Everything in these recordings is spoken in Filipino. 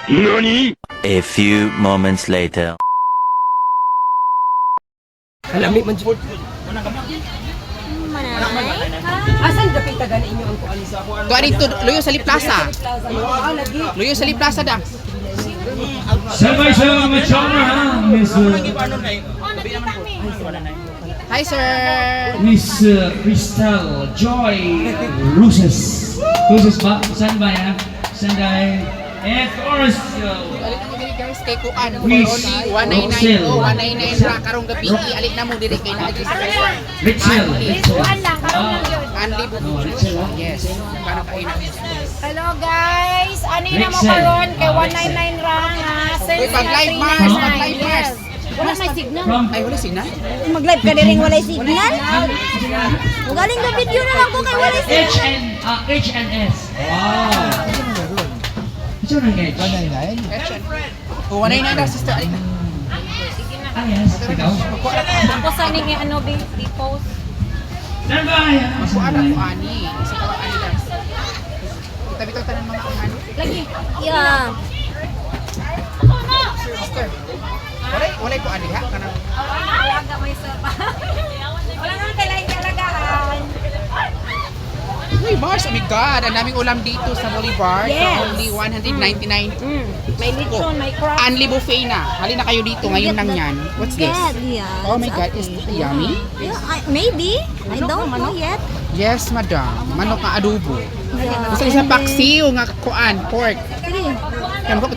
NANI? A few moments later. Kalami man jud. Asan dapat tagana inyo ang kuan sa kuan? Kuha dito, Luyo Sali Plaza. Lagi. Luyo Sali Plaza da. Sabay-sabay magsama, Miss Hi, sir. Miss Crystal Joy Roses. Roses ba? Saan ba yan? Sanday. And of course, Alit mo diri guys kay kuan. For Miss only 199. Oh, 199 ra karong gabi. Alit na mo diri kay na sa restaurant. Rachel. Kuan lang, karon lang yun. Anli po. Yes. Para kain na. Hello guys, ano na mo karon kay 199 ra nga. Uy, pag live Mars, pag live Mars. Wala may signal. Ay, wala signal. Mag-live ka din walay signal. Galing na video na lang ko kay walay signal. HNS. Wow. Ito na nga. Oh, 199 ra sister. Alit na. Ah, yes. Ikaw? Tapos ano nga ano di post. Saan ba yan? Kuan ako ani. Isa ka ani guys. Kita bitaw tanan mga ani. Lagi. Yeah. Sister. Wala ko ani ha kanang Alaga may isa pa. Wala nang kailangan alagaan. Uy, Mars, oh my God, ang daming ulam dito sa Bolivar. Yes. For only 199. May lechon, may crab. Anli buffet na. Halina kayo dito, ngayon lang yan. What's this? Yeah. Oh my God, is it yummy? Yeah, maybe. I don't know yet. Yes, madam. Manok na adobo. Yeah. Gusto isang paksiw nga kuan, pork. Sige. Kaya mo ko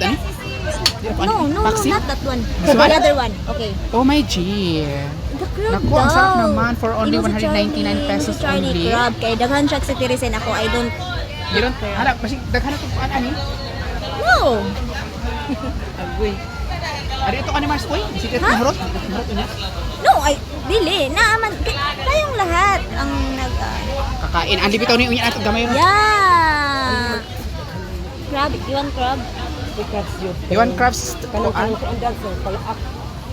ano? No, Paksiw? not that one. This one? The other one. Okay. Oh my G. The crab Naku, ang sarap daw. naman for only Hindi mo si 199 pesos Charlie only. crab. Kay daghan siya sa tirisin ako. I don't You don't, harap, kasi daghan ko kuan ani. know. Agoy. Ari ito ka ni Mars, uy. Bisiklet Ha? na harot. Harot niya. No, ay dili. Naaman. Tayong lahat ang nag... Kakain. Ang libitaw ni unya natin gamay ron. yeah. Crab. You want crab? Crabs yun. You want crabs? Kanang Kuan? ang dancer palaak.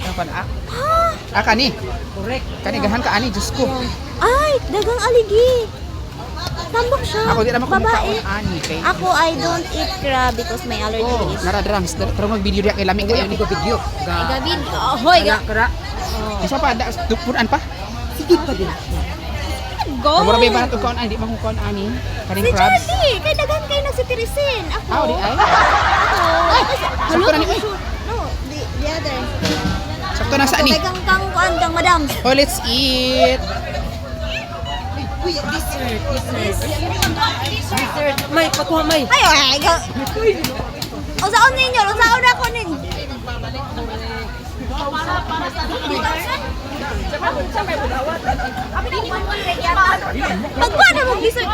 Ano pa na? Ha? Kani. Correct. Kani gahan ka ani, Diyos ko. Ay, dagang aligi. Tambok siya. Ako di naman ko mukha Babae. ani kay. Ako, I don't eat crab because my Oh, allergies. naradrams. Tara mag-video diya kay lamig kayo. Hindi ko video. Gabi. Hoy, Kara. Isa pa, dupunan pa. Sige pa din. go. Mura ba ba ito kaon ani? Di ba kung kaon ani? Kaning Si crabs. Charlie, kay daghan kay nagsitirisin. Ako. Ah, di ay. Hello? Sakto na ni, oy. No, the other. Sakto na sa ani. Kay kang kuan kang madam. Oh, let's eat. Uy, dessert. Dessert. May, pakuha may. Ay, ay, ay. Usaon ninyo, usaon ako nin. Pagkuha na mo dessert.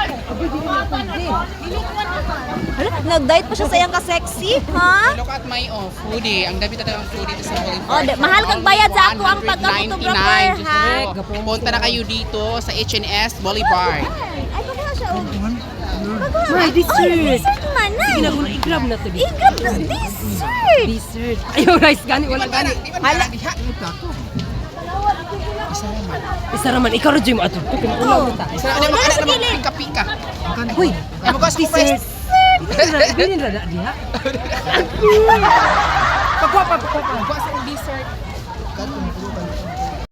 Hala, nag-diet pa siya sa iyang ka-sexy, ha? Look at my foodie. Ang dami talagang foodie dito sa Bolivar. Oh, mahal kang bayad sa ako ang 199, pagka-photographer, Diyos ha? ko. Pumunta na kayo dito sa HNS Bolivar. Ay, pagkuha siya, oh. May dessert. Ay, dessert man, ay. Sige na kung i-grab na to. I-grab na, dessert. Dessert. Ayaw rice gani. Wala gani. Hala. Isa naman. Ikaw rin mo ato. Tukong ulam kita. Isa na mga anak naman pika-pika. Uy. Ay, mga sa Dessert. first. Bilin rada diha. Pagkuha pa. Kuha sa dessert.